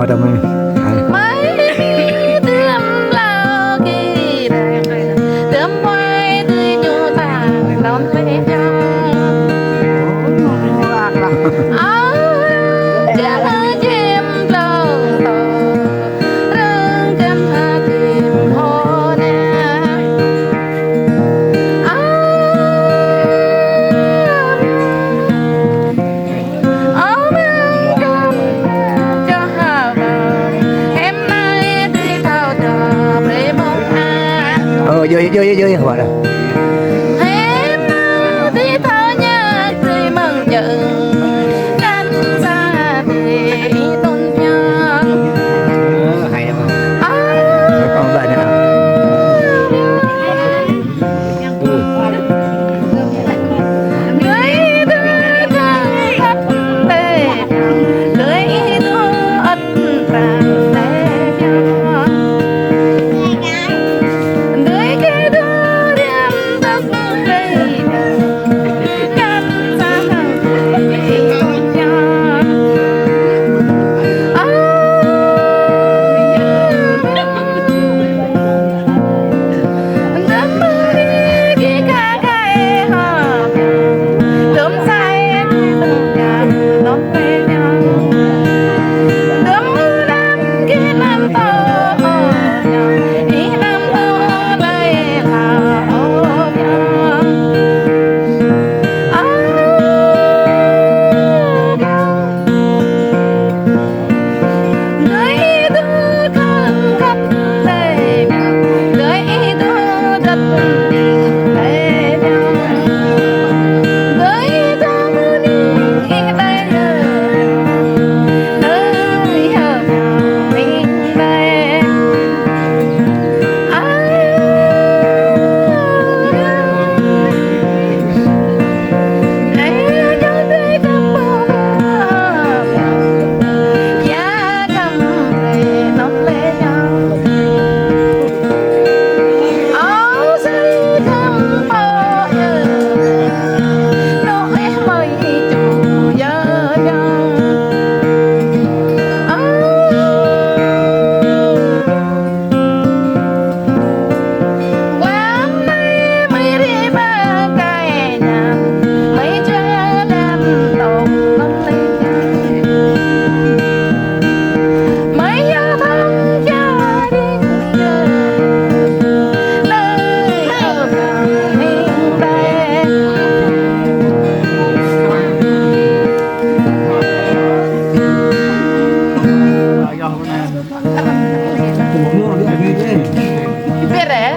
nhau đâu mà mấy đêm lao kỳ đêm quay tươi nhu tàng đón về nhau chẳng chim lồng tàu rừng kem tha tìm hồ nè vui gọi là em đi thơ nhạc thì mừng chừng cánh xa thì tôn nhân hay lắm con vậy nè lưới đưa thang khắp tề lưới đưa ất vàng tề nhau lưới kia đưa đem tóc cây cánh xa thì tôn nhân Biết đấy.